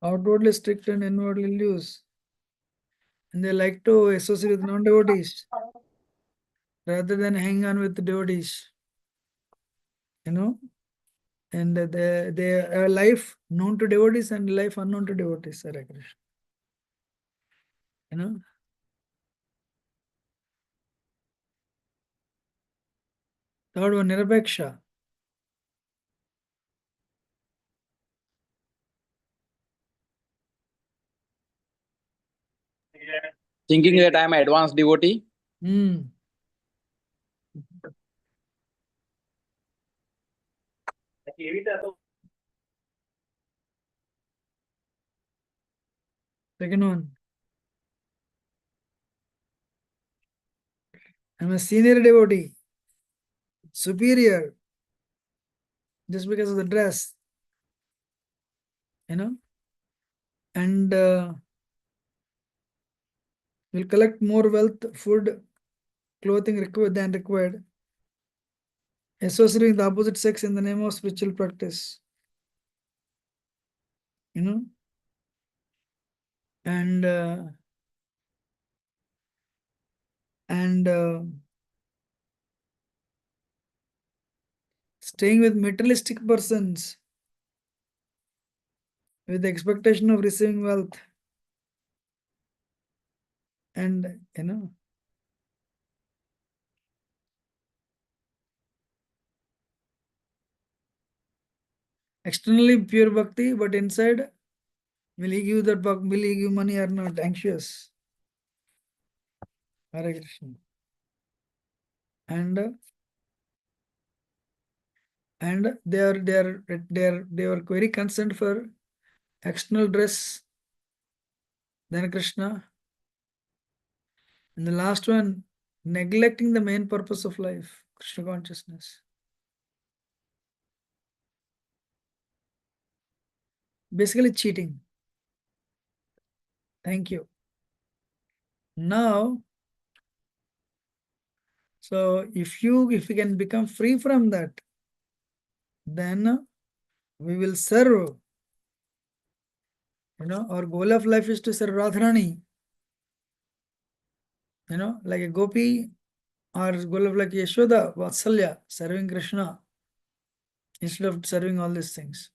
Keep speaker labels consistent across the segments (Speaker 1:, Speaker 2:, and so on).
Speaker 1: outwardly strict and inwardly loose. And they like to associate with non-devotees rather than hang on with the devotees. You know, and they a life known to devotees and life unknown to devotees. Hare Krishna. You know, third one, Nirapeksha.
Speaker 2: Thinking that I am advanced devotee.
Speaker 1: Hmm. Second one, I'm a senior devotee, superior, just because of the dress. You know, and will collect more wealth, food, clothing required than required, associating the opposite sex in the name of spiritual practice. You know, and and staying with materialistic persons with the expectation of receiving wealth, and externally pure bhakti, but inside, will he give that will he give money or not? Anxious. Hare Krishna. And they are very concerned for external dress than Krishna. And the last one, neglecting the main purpose of life, Krishna consciousness. Basically cheating. Thank you. Now, so if we can become free from that, then we will serve. Our goal of life is to serve Radharani. Like a gopi, or goal of like Yashoda, Vatsalya, serving Krishna instead of serving all these things.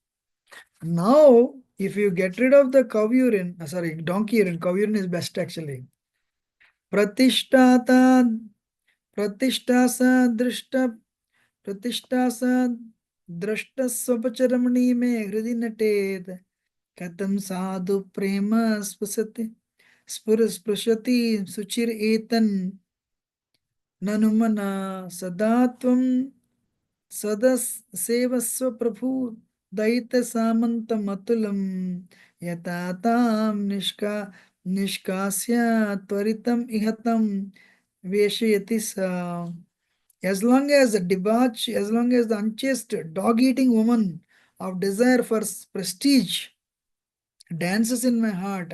Speaker 1: Now, if you get rid of the cow urine, donkey urine, cow urine is best actually. Pratishtata, pratishtasa, drishta, pratishtasa, drashta swapacharamani me hridi nated. Katam sadhu prema spasati, sprushati suchir etan, nanumana sadatvam सदस सेवस्व प्रभु दैत सामंत मतुलम यताताम निष्कास्य त्वरितम इहतम वेशयति सा. As long as the debauch, as long as the unchaste dog-eating woman of desire for prestige dances in my heart,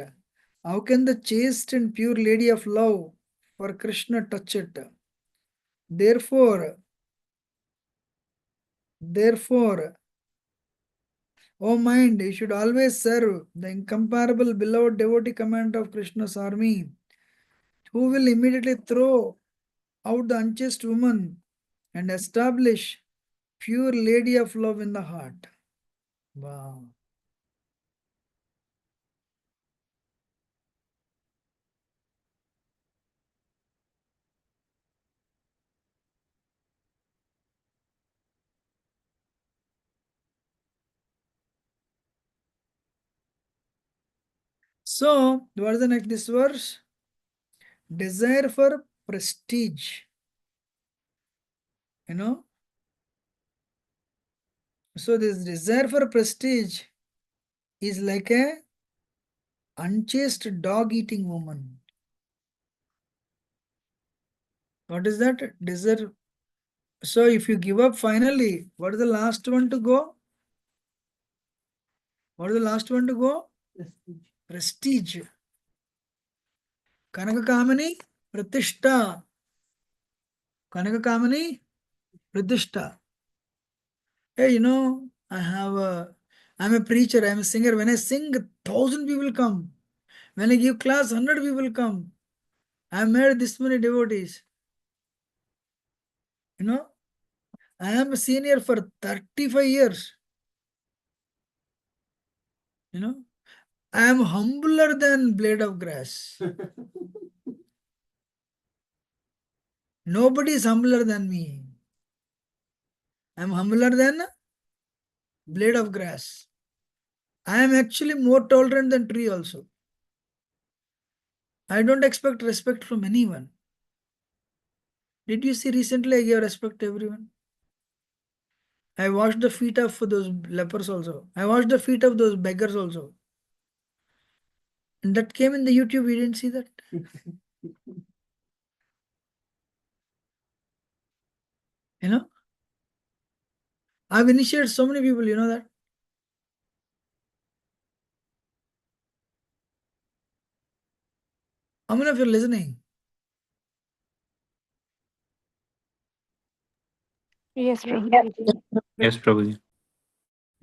Speaker 1: how can the chaste and pure lady of love for Krishna touch it? Therefore, O mind, you should always serve the incomparable beloved devotee command of Krishna's army, who will immediately throw out the unchaste woman and establish pure lady of love in the heart. Wow. So, what is the next this verse? Desire for prestige. So this desire for prestige is like a unchaste dog-eating woman. What is that? Desire. So if you give up finally, what is the last one to go? What is the last one to go? Prestige. Kanaka Kamani, Pratishta. Kanaka Kamani, Pratishta. Hey, I have I'm a preacher, I'm a singer. When I sing, 1,000 people come. When I give class, 100 people come. I made this many devotees. You know, I am a senior for 35 years. You know, I am humbler than blade of grass. Nobody is humbler than me. I am humbler than blade of grass. I am actually more tolerant than tree also. I don't expect respect from anyone. Did you see recently I gave respect to everyone? I washed the feet of those lepers also. I washed the feet of those beggars also. And that came in the YouTube, you didn't see that? You know? I've initiated so many people, you know that? How many of you are listening?
Speaker 3: Yes, Prabhuji.
Speaker 2: Yes, Prabhuji.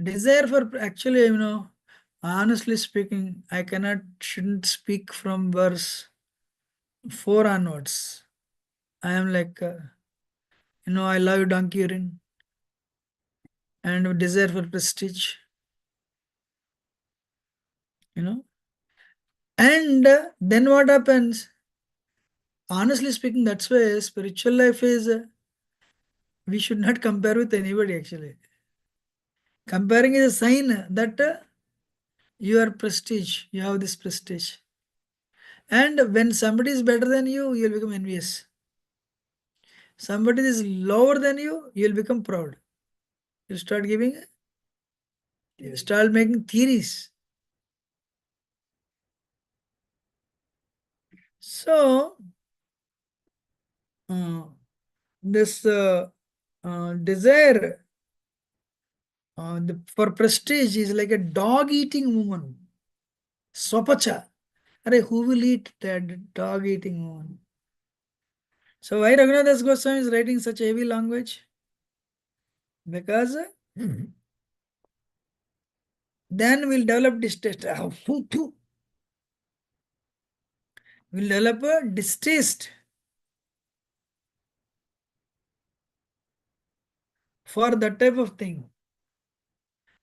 Speaker 1: Desire for actually, honestly speaking, I shouldn't speak from verse 4 onwards. I am like, I love donkey urine and desire for prestige, you know. And then what happens? Honestly speaking, that's why spiritual life is, we should not compare with anybody actually. Comparing is a sign that you are prestige, you have this prestige. And when somebody is better than you, you'll become envious. Somebody is lower than you, you'll become proud. You start giving, you start making theories. So, uh, this desire for prestige is like a dog eating woman. Sopacha. Arey, who will eat that dog eating woman? So why Raghunath Das Goswami is writing such heavy language? Because then we'll develop distaste. We'll develop a distaste for that type of thing.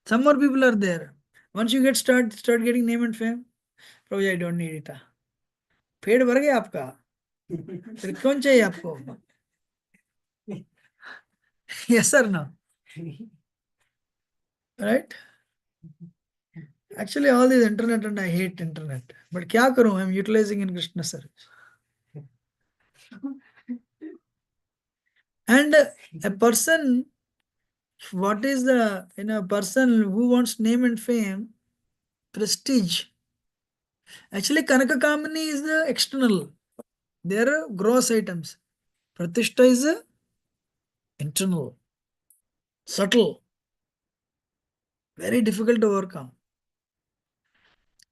Speaker 1: Some more people are there. Once you start getting name and fame, Prabhu, I don't need it. पेट भर गया आपका फिर कौन चाहिए आपको yes or no right actually all this internet and I hate internet but क्या करूं I'm utilizing in Krishna service and a person what is the person who wants name and fame prestige actually Kanaka Kamini is the external they are gross items Pratishta is internal subtle very difficult to overcome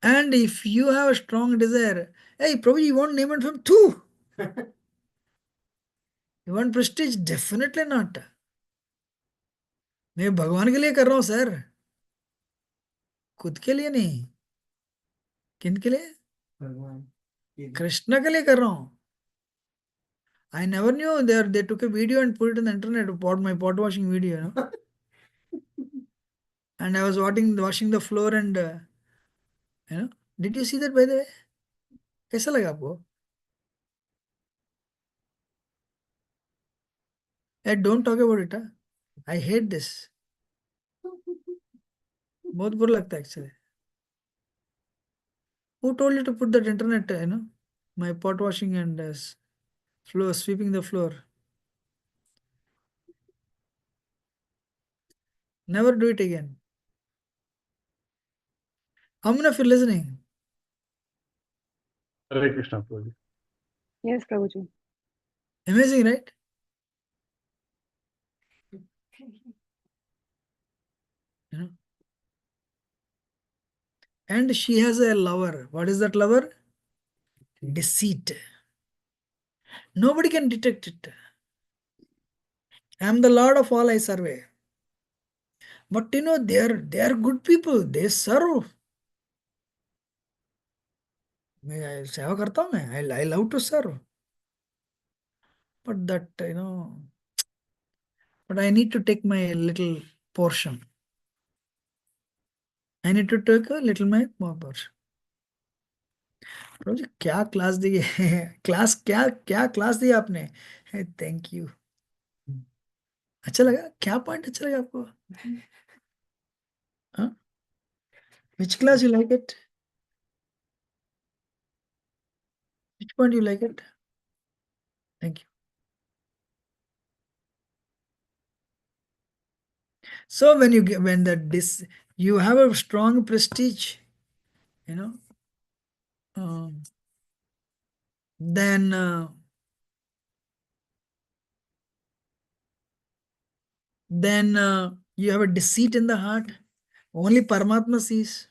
Speaker 1: and if you have a strong desire hey probably you want name and fame too you want prestige definitely not मैं भगवान के लिए कर रहा हूं sir खुद के लिए नहीं किन के लिए भगवान कृष्ण के लिए कर रहा हूं I never knew they took a video and put it on the internet my pot washing video and I was washing the floor and you know did you see that by the way कैसा लगा आपको hey, don't talk about it I hate this बहुत बुरा लगता है actually who told you to put that internet my pot washing and floor sweeping the floor never do it again how many of you listening
Speaker 4: Hare Krishna, Prabhuji.
Speaker 3: Yes, Prabhuji.
Speaker 1: amazing right you know and she has a lover what is that lover deceit nobody can detect it I am the lord of all I survey But they are good people. They serve. मैं सेवा करता हूँ मैं. I love to serve. But but I need to take my little portion. I need to take a little my more portion. प्रभु जी क्या class दी है? Class क्या क्या class दी आपने? Thank you. अच्छा लगा? क्या पॉइंट अच्छा लगा आपको? हाँ? Which class you like it? Which point you like it? Thank you. So when you get when you have a strong prestige, you know, um, then you have a deceit in the heart. Only Paramatma sees.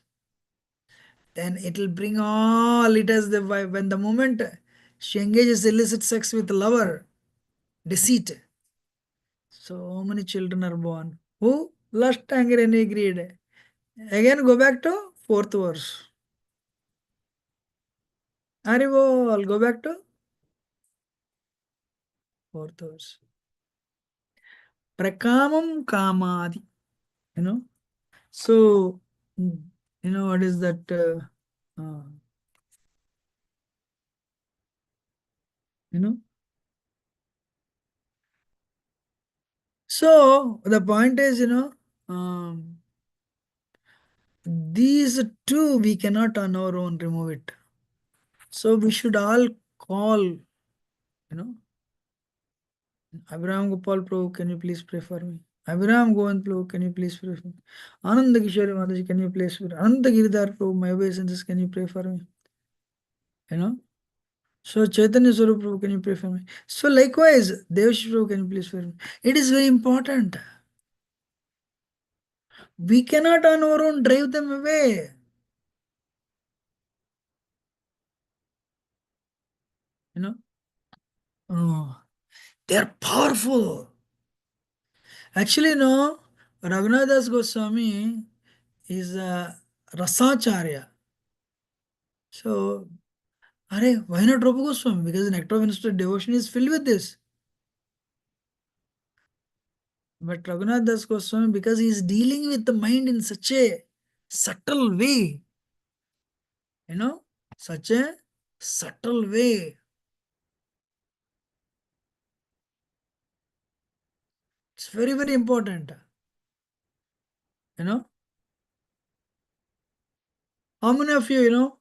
Speaker 1: Then it will bring all it as the when the moment she engages illicit sex with lover, deceit. So many children are born. Who? Lust, anger, and greed. Again, go back to fourth verse. Haribol, go back to fourth verse. Prakamam kamadi. You know. So, what is that? Uh, you know. So the point is, these two we cannot on our own remove it. So we should all call, Abraham Gopal Prabhu, can you please pray for me? Abraham Govind Prabhu, can you please pray for me? Ananda Kishore Mataji, can you please pray? Ananda Giridhar Prabhu, my obeisances, can you pray for me? You know? So Chaitanya Swarup Prabhu, can you pray for me? So likewise, Devashi Prabhu, can you please pray for me? It is very important. We cannot on our own drive them away. You know? Oh, they are powerful. Actually, no, Raghunathas Goswami is a Rasacharya. So, why not Rupa Goswami? Because the nectar of instant devotion is filled with this. But Raghunath Das Goswami, because he is dealing with the mind in such a subtle way, such a subtle way. It's very, very important. How many of you,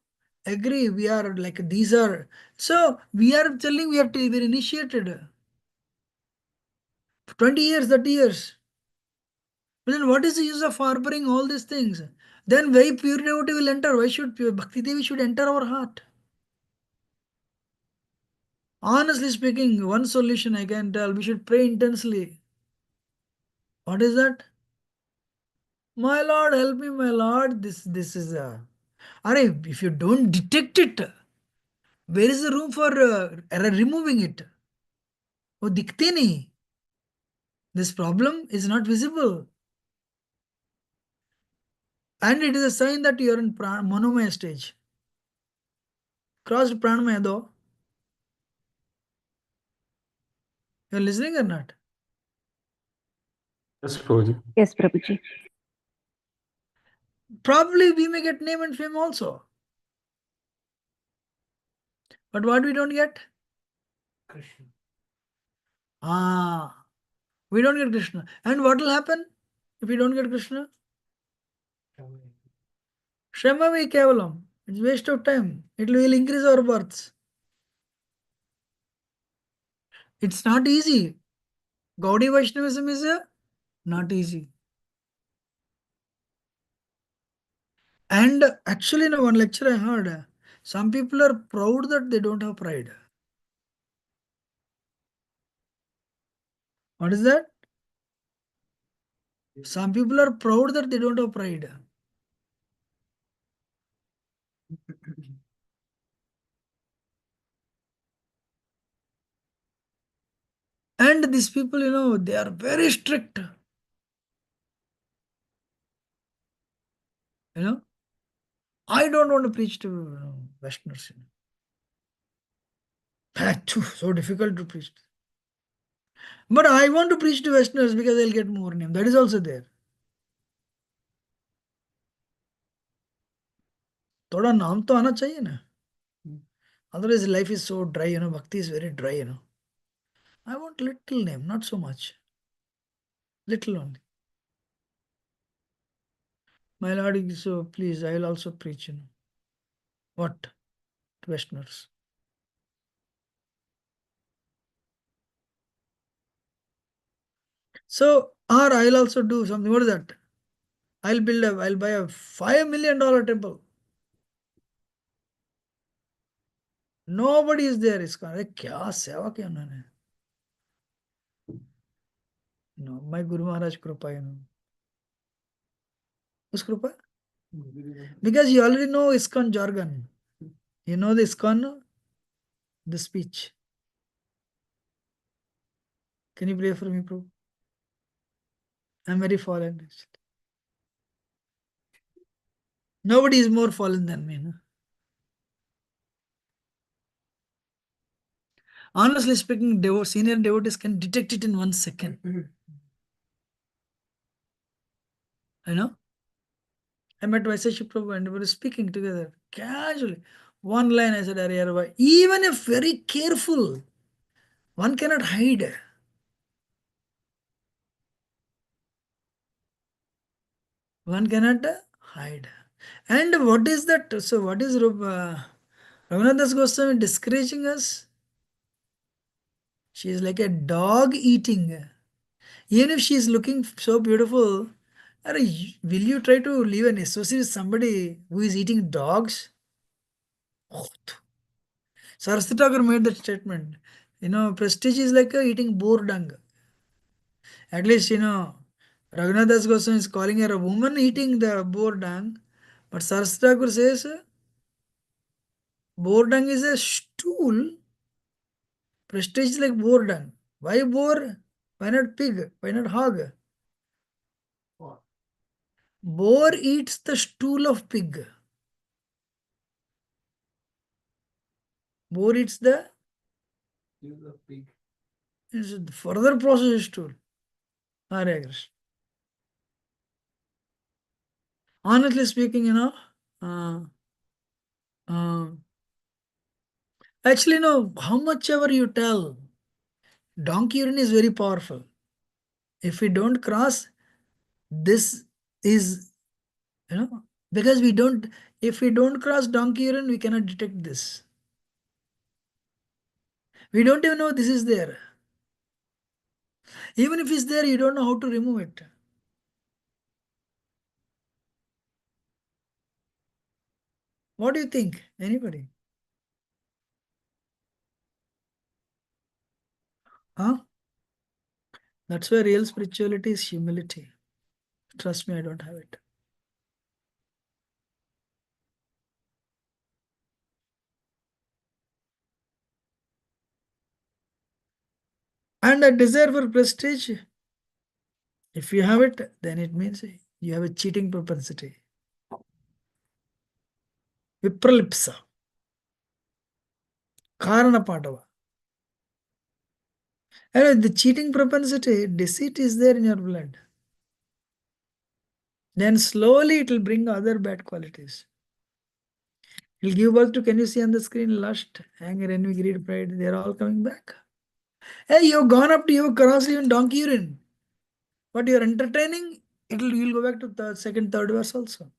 Speaker 1: agree we are like these are. So we are telling we have to be initiated. 20 years, 30 years. But then what is the use of harboring all these things? Then very pure devotee will enter. Why should pure Bhakti Devi should enter our heart? Honestly speaking, one solution I can tell, we should pray intensely. What is that? My Lord, help me, my Lord. This is a. If you don't detect it, where is the room for removing it? वो दिखते नहीं. This problem is not visible. And it is a sign that you are in monomaya stage. Crossed pranamaya though. You are listening or not?
Speaker 4: Yes, Prabhuji.
Speaker 3: Yes, Prabhuji.
Speaker 1: Probably we may get name and fame also. But what we don't get? Krishna. We don't get Krishna. And what will happen if we don't get Krishna? Shramavi Kevalam. It's waste of time. It will increase our births. It's not easy. Gaudiya Vaishnavism is not easy. And actually, in one lecture I heard, some people are proud that they don't have pride. What is that? Some people are proud that they don't have pride. And these people, they are very strict. You know, I don't want to preach to Westerners. So difficult to preach. But I want to preach to Westerners because they'll get more name. That is also there. थोड़ा नाम तो आना चाहिए ना. Otherwise, life is so dry. Bhakti is very dry. I want little name, not so much. Little only. My Lord, so please, I will also preach. What? To Westerners. So, or I'll also do something. What is that? I'll buy a $5 million temple. Nobody is there. इसका अरे क्या सेवा किया उन्होंने. No, my Guru Maharaj Krupa, Whose Krupa? Because you already know ISKCON jargon. You know the ISKCON, the speech. Can you pray for me, Prabhu? I'm very fallen. Nobody is more fallen than me. No? Honestly speaking, senior devotees can detect it in 1 second. You know? I met Vaisesha Prabhu and we were speaking together casually. One line I said, Ariyarva, even if very careful, one cannot hide. One cannot hide. And what is that? So, what is Raghunath Das Goswami discouraging us? She is like a dog eating. Even if she is looking so beautiful, will you try to live and associate with somebody who is eating dogs? Oh, Saraswati Thakur made that statement. Prestige is like eating boar dung. At least, Raghunath Das Goswami is calling her a woman eating the boar dung. But Saraswati Thakur says, boar dung is a stool. Prestige is like boar dung. Why boar? Why not pig? Why not hog? Boar eats the stool of pig. Boar eats the further processed stool. Hare Krishna. Honestly speaking, uh, uh, actually, no, how much ever you tell, donkey urine is very powerful. If we don't cross, this is, because if we don't cross donkey urine, we cannot detect this. We don't even know this is there. Even if it's there, you don't know how to remove it. What do you think? Anybody? Huh? That's why real spirituality is humility. Trust me, I don't have it. And a desire for prestige, if you have it, then it means you have a cheating propensity. Vipralipsa. Karana Padava. And the cheating propensity, deceit is there in your blood. Then slowly it will bring other bad qualities. It will give birth to, can you see on the screen, lust, anger, envy, greed, pride, they are all coming back. Hey, you've gone up to, you've crossed even donkey urine. But you're entertaining, you'll go back to the second, third verse also.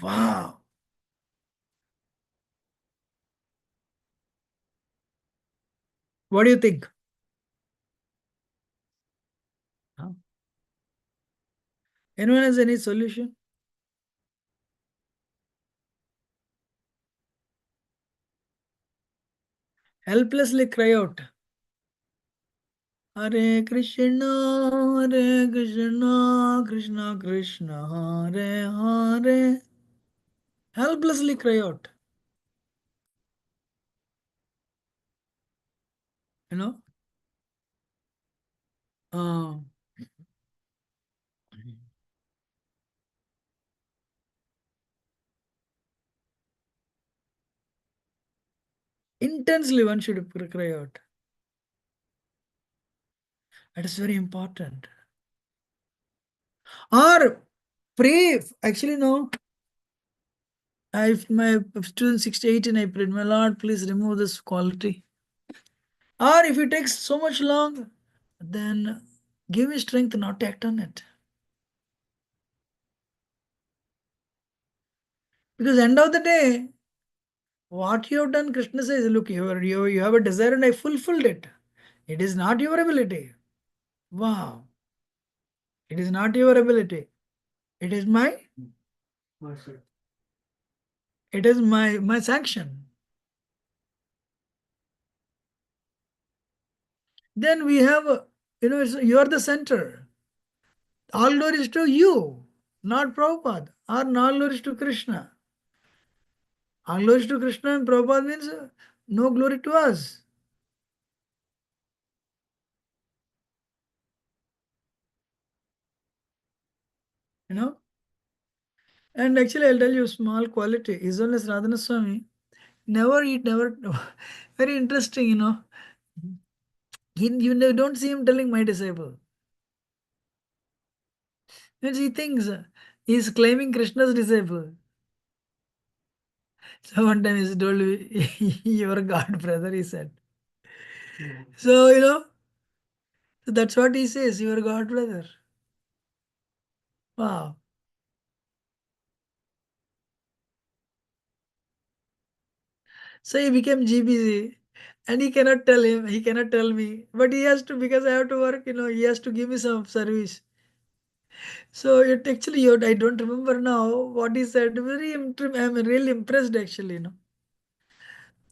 Speaker 1: Wow. What do you think? Huh? Anyone has any solution? Helplessly cry out. Hare Krishna, Krishna Krishna, Hare Hare. Helplessly cry out. You know? Uh, Intensely one should cry out. That is very important. Or pray. Actually, no. If my student 68 and I prayed, my Lord, please remove this quality. Or if it takes so much long, then give me strength not to act on it. Because end of the day, what you have done, Krishna says, look, you have a desire and I fulfilled it. It is not your ability. Wow. It is not your ability. It is my sanction. Then we have, you are the center. All glory is to you, not Prabhupada, or all glory is to Krishna. All glory is to Krishna and Prabhupada means no glory to us. You know? And actually, I'll tell you small quality. His Holiness Radhana Swami never eat, never. Very interesting, You don't see him telling my disciple. Means he thinks he's claiming Krishna's disciple. So one time he told me, "Your God, brother," he said. So, so that's what he says, your God, brother. Wow. So he became GBC. And he cannot tell me. But he has to, because I have to work, he has to give me some service. So it actually, I don't remember now what he said. I'm really impressed actually.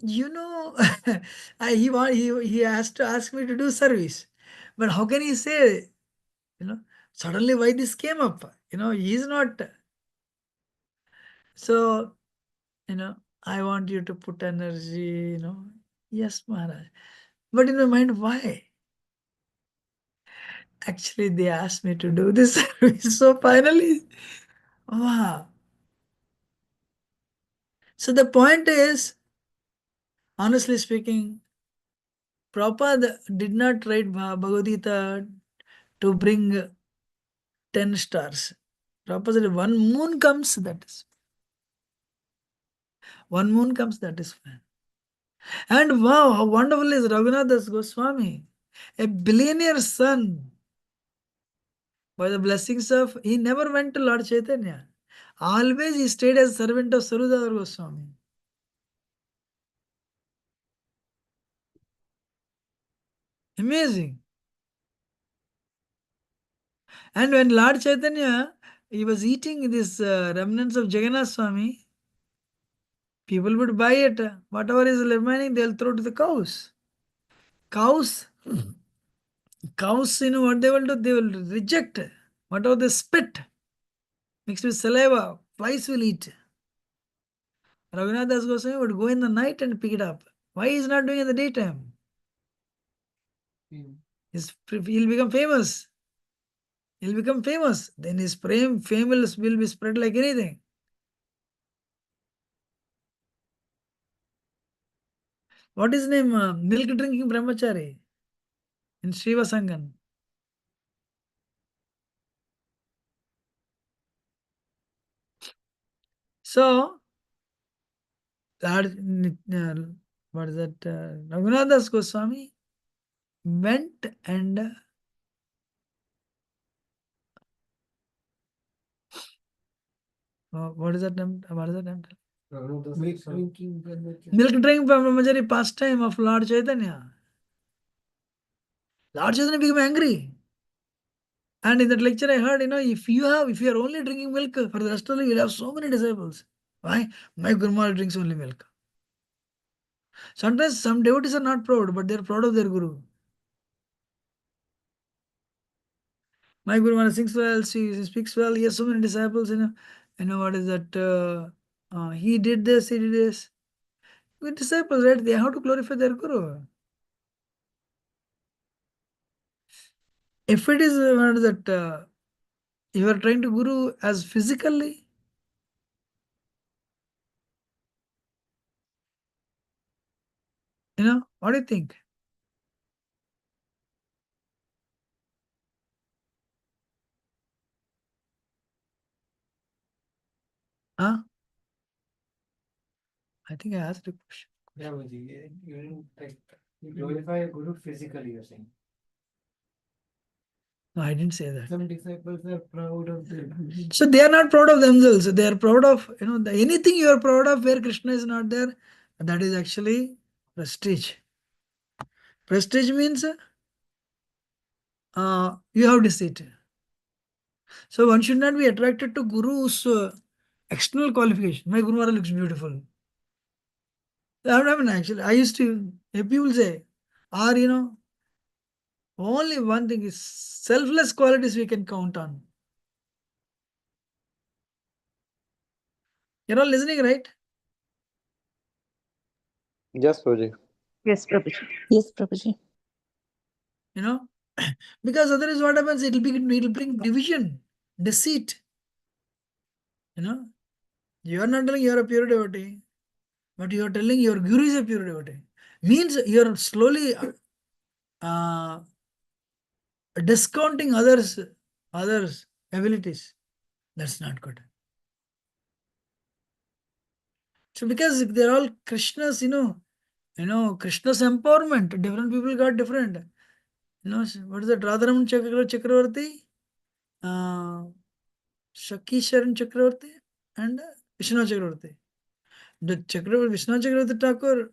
Speaker 1: He has to ask me to do service. But how can he say, suddenly why this came up? He is not. So, I want you to put energy, Yes, Maharaj. But in my mind, why? Actually, they asked me to do this service. So finally, wow. So the point is, honestly speaking, Prabhupada did not write Bhagavad Gita to bring 10 stars. Prabhupada said, one moon comes, that is. One moon comes, that is fine. And wow, how wonderful is Raghunath Das Goswami, a billionaire's son. By the blessings of, he never went to Lord Chaitanya. Always he stayed as servant of Sarudhar Goswami. Amazing. And when Lord Chaitanya, he was eating this remnants of Jagannath Swami, people would buy it. Whatever is remaining, they'll throw to the cows. Cows, what they will do? They will reject whatever they spit mixed with saliva. Flies will eat. Raghunath Das Goswami would go in the night and pick it up. Why he is not doing it in the daytime? He'll become famous. He'll become famous. Then his fame will be spread like anything. What is his name? Milk drinking brahmachari in Srivasangan. So, what is that? Raghunath Das Goswami went and what is that name? What is that name? Milk drinking brahmachari pastime of Lord Chaitanya. Lord Chaitanya became angry. And in that lecture, I heard, if you are only drinking milk for the rest of the life, you'll have so many disciples. Why? My Guru Maharaj drinks only milk. Sometimes some devotees are not proud, but they are proud of their Guru. My Guru Maharaj sings well, he speaks well, he has so many disciples, what is that? He did this, he did this. Good disciples, right? They have to glorify their Guru. If it is what is that, you are trying to Guru as physically, What do you think? Huh? I think I asked a question.
Speaker 4: Yeah, Baji, you didn't like you glorify a guru physically, you're saying.
Speaker 1: No, I didn't say that.
Speaker 4: Some disciples are proud of them.
Speaker 1: So they are not proud of themselves. They are proud of, anything you are proud of where Krishna is not there, that is actually prestige. Prestige means you have deceit. So one should not be attracted to Guru's external qualification. My Guru Maharaj looks beautiful. That happened actually. I used to, people say, or only one thing is selfless qualities we can count on. You're all listening, right?
Speaker 2: Yes, Prabhuji.
Speaker 3: Yes, Prabhuji.
Speaker 5: Yes, Prabhuji.
Speaker 1: You know, because otherwise what happens? It'll bring division, deceit. You are not telling you are a pure devotee, but you are telling your guru is a pure devotee. Means you are slowly uh, discounting others' abilities. That's not good. So because they're all Krishna's, Krishna's empowerment. Different people got different. What is that? Radharaman Chakravarti, Shaki Sharan Chakravarti, and Vishnu Chakravarti. The Vishnu Chakravarti Thakur,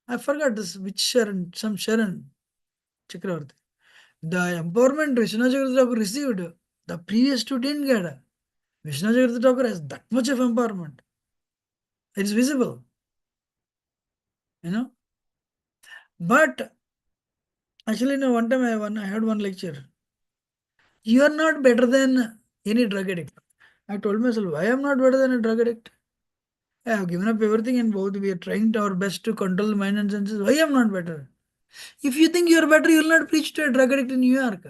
Speaker 1: I forgot this which Sharan, some Sharan Chakravarti. The empowerment Vishnu Chakravarti Thakur received, the previous two didn't get. Vishnu Chakravarti Thakur has that much of empowerment. It's visible. But actually, one time I had one lecture. You are not better than any drug addict. I told myself, I am not better than a drug addict. I have given up everything and both we are trying our best to control the mind and senses. Why am not better? If you think you are better, you will not preach to a drug addict in New York.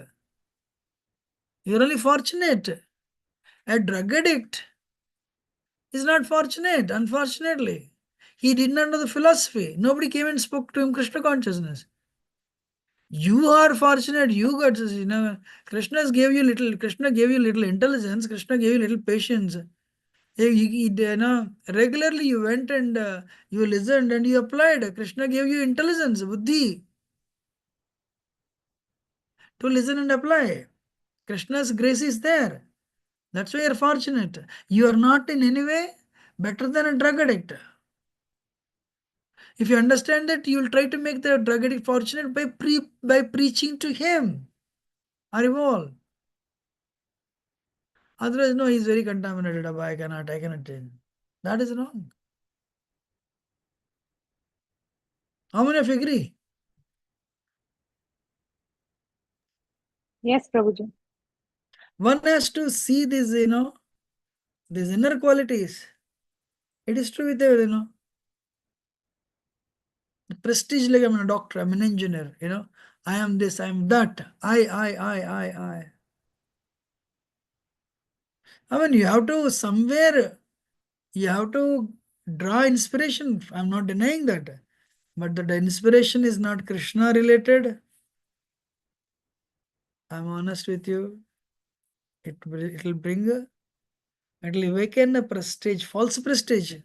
Speaker 1: You are only fortunate. A drug addict is not fortunate, unfortunately. He did not know the philosophy. Nobody came and spoke to him Krishna consciousness. You are fortunate, you got Krishna gave you little intelligence, Krishna gave you little patience. Regularly you went and you listened and you applied. Krishna gave you intelligence, buddhi, to listen and apply. Krishna's grace is there. That's why you're fortunate. You are not in any way better than a drug addict. If you understand that, you will try to make the drug addict fortunate by preaching to him. Haribol. Otherwise, no, he's very contaminated. I cannot change. That is wrong. How many of you agree?
Speaker 3: Yes, Prabhuji.
Speaker 1: One has to see these inner qualities. It is true with the prestige, like I'm a doctor, I'm an engineer, I am this, I am that. I. I mean, you have to somewhere, you have to draw inspiration. I'm not denying that. But the inspiration is not Krishna related. I'm honest with you. It'll awaken a prestige, false prestige.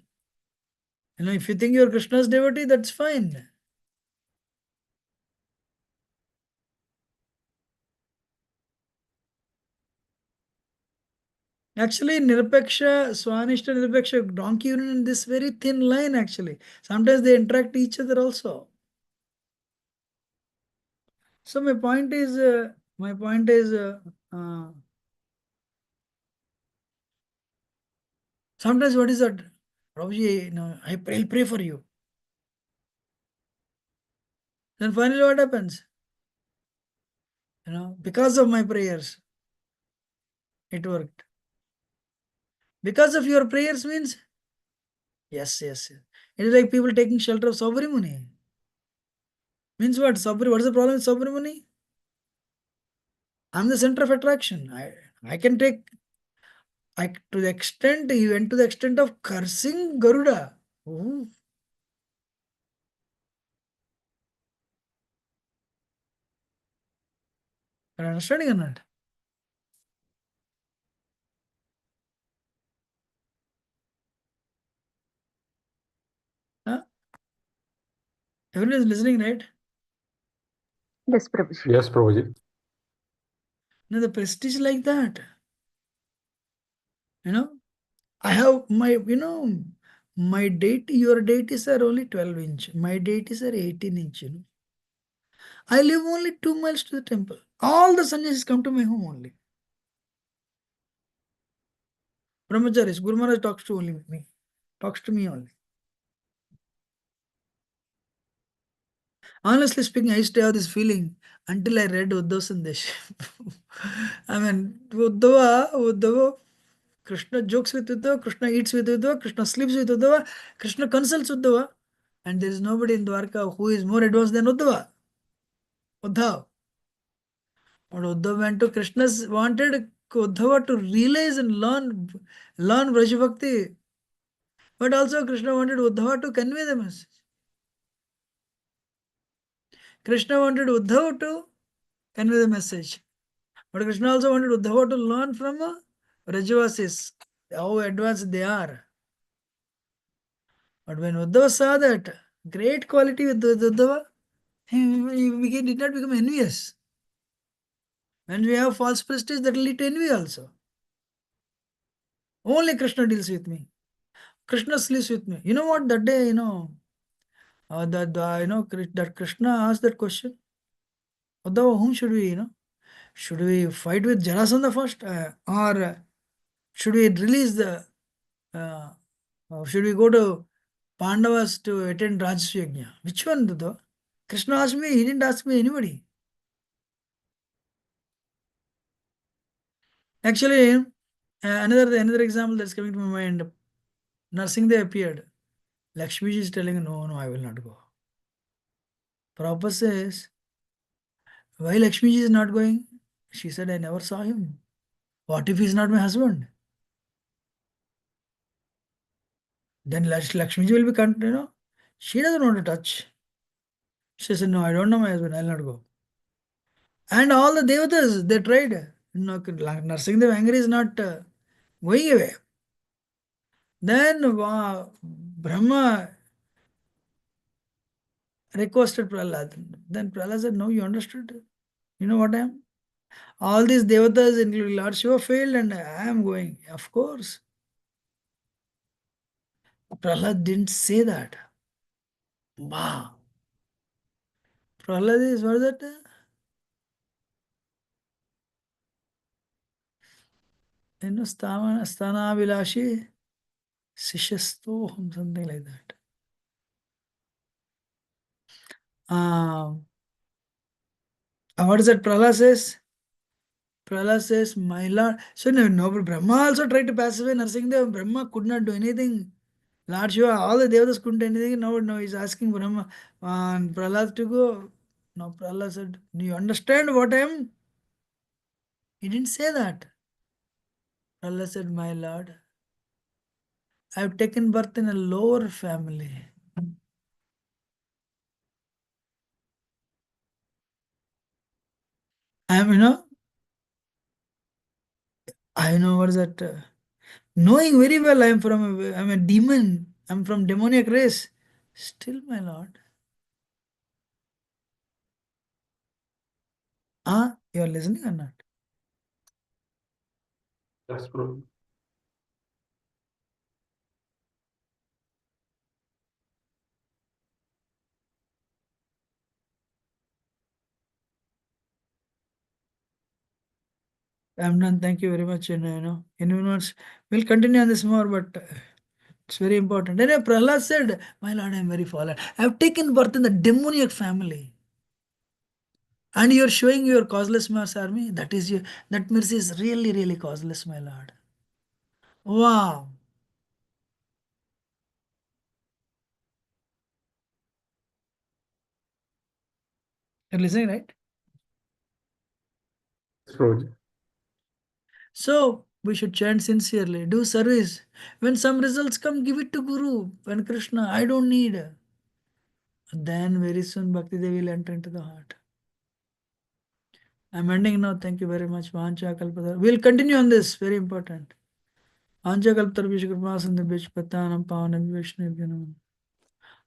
Speaker 1: If you think you're Krishna's devotee, that's fine. Actually, Nirapeksha, Swanishta, Nirapeksha, donkey union in this very thin line actually. Sometimes they interact each other also. So my point is, uh, sometimes what is that? Prabhuji, I'll pray for you. Then finally what happens? Because of my prayers, it worked. Because of your prayers means, yes. It is like people taking shelter of Sabrimuni. Means what? What is the problem with Sabrimuni? I'm the center of attraction. I can take, to the extent, he went to the extent of cursing Garuda. Ooh. Are you understanding or not? Huh? Everyone is listening, right?
Speaker 3: Yes, Prabhuji.
Speaker 5: Yes, Prabhuji.
Speaker 1: Now the prestige like that. I have my your deities are only 12 inch. My deities are 18 inch. I live only 2 miles to the temple. All the sannyasis come to my home only. Brahmacharis, Guru Maharaj talks to only me. Talks to me only. Honestly speaking, I used to have this feeling until I read Uddhav Sandesh. I mean, Uddhava, Krishna jokes with Uddhava, Krishna eats with Uddhava, Krishna sleeps with Uddhava, Krishna consults Uddhava, and there is nobody in Dwarka who is more advanced than Uddhava. Uddhav. But Uddhav went to Krishna's wanted Uddhava to realize and learn Vraja Bhakti. But also Krishna wanted Uddhava to convey the message. Krishna wanted Uddhava to convey the message. But Krishna also wanted Uddhava to learn from Rajavasis, how advanced they are. But when Uddhava saw that great quality with Uddhava, he did not become envious. When we have false prestige, that will lead to envy also. Only Krishna deals with me. Krishna sleeps with me. You know what? That day, that Krishna asked that question. Uddhava, whom should we, should we fight with Jarasandha first, or should we release or should we go to Pandavas to attend Rajasuyagnya? Which one, Uddhava? Krishna asked me. He didn't ask me anybody. Actually, another example that's coming to my mind. Narsingdev appeared. Lakshmi is telling, no, I will not go. Prabhupada says, why Lakshmi is not going? She said, I never saw him. What if he's not my husband? Then Lakshmi will be, she doesn't want to touch. She said, no, I don't know my husband, I'll not go. And all the devatas, they tried. No, Narsingadev anger is not going away. Then Brahma requested Prahlad. Then Prahlad said, no, you understood. You know what I am? All these devatas, including Lord Shiva, failed and I am going. Of course. Prahlad didn't say that. Wow. Prahlad is, what is that? Sthana Vilashi Sishastoham, something like that. What is that Prahlad says? Prahlad says, my Lord. So no, Brahma also tried to pacify Narsingadev. Brahma could not do anything. Lord Shiva, all the devatas couldn't do anything. No, he's asking Brahma and Prahlad to go. No, Prahlad said, do you understand what I am? He didn't say that. Prahlad said, my Lord, I have taken birth in a lower family. I am, I know what is that. Knowing very well I'm a demon. I'm from demoniac race. Still, my Lord. You are listening or not?
Speaker 5: Yes, Prabhuji.
Speaker 1: I'm done. Thank you very much. We'll continue on this more, but it's very important. Then Prahlad said, my Lord, I'm very fallen. I've taken birth in the demoniac family. And you're showing your causeless mercy army. That mercy is really, really causeless, my Lord. Wow. You're listening, right?
Speaker 5: Yes, Prabhuji.
Speaker 1: So we should chant sincerely, do service. When some results come, give it to Guru. When Krishna, I don't need. Then very soon Bhakti Devi will enter into the heart. I'm ending now. Thank you very much. Vancha kalpata. We'll continue on this. Very important. Vancha kalpata vishkrupasandha vishpatanam pavanam vishnevyanam.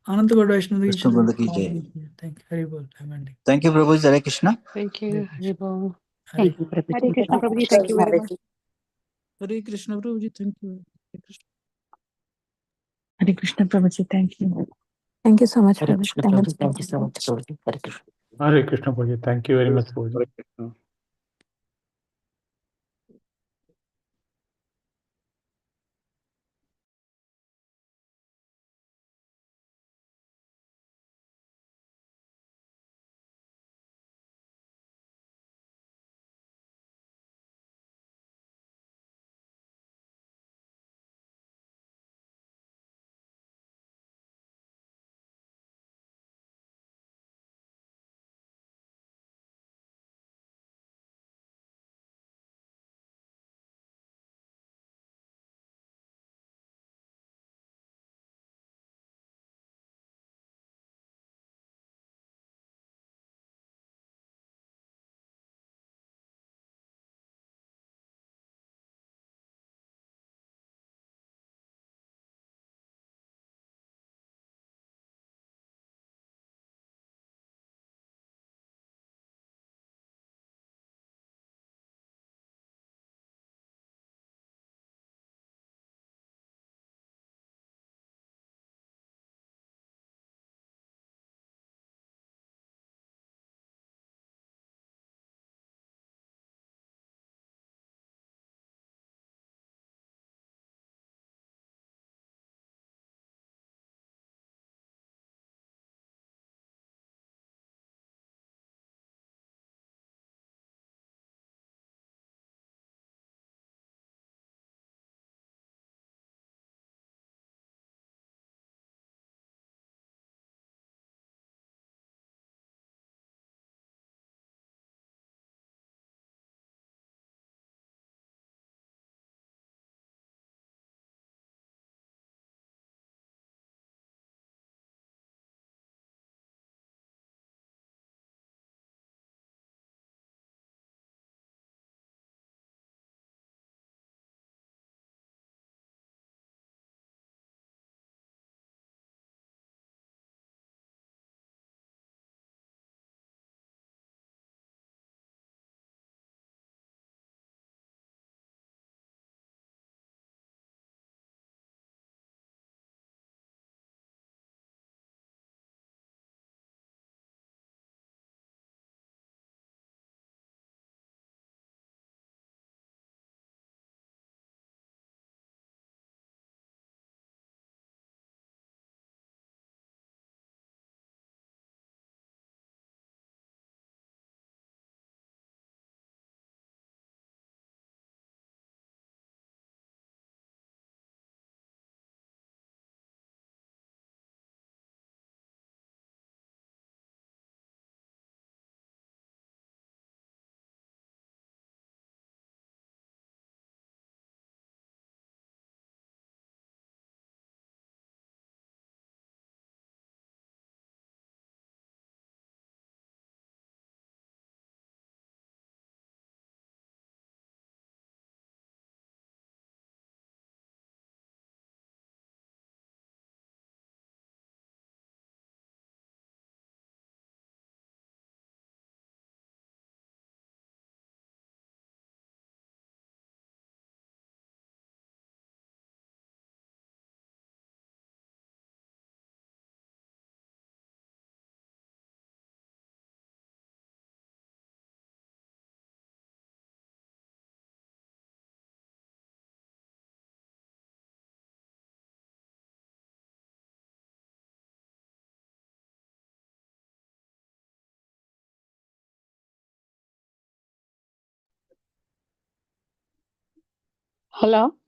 Speaker 1: Ananta God Vaishnava
Speaker 5: Krishna Banda ki jai.
Speaker 1: Thank you. Hari Bol. I'm ending.
Speaker 5: Thank you, Prabhuji. Hare Krishna.
Speaker 3: Thank you, Haribol.
Speaker 1: Hare
Speaker 3: Thank you,
Speaker 6: Hare
Speaker 3: Prabhuji.
Speaker 6: Krishna Prabhuji, thank you very much.
Speaker 7: Hare Krishna Prabhuji, thank you. Hare Krishna.
Speaker 3: Hare Krishna, Prabhuji. Thank you.
Speaker 6: Thank you so much,
Speaker 3: Hare
Speaker 6: Prabhuji.
Speaker 3: Krishna, Prabhuji. Thank you so much, Prabhuji. Hare Krishna.
Speaker 8: Hare Krishna Prabhuji. Thank you very much, Prabhuji.
Speaker 2: Hare Krishna.
Speaker 3: Hello.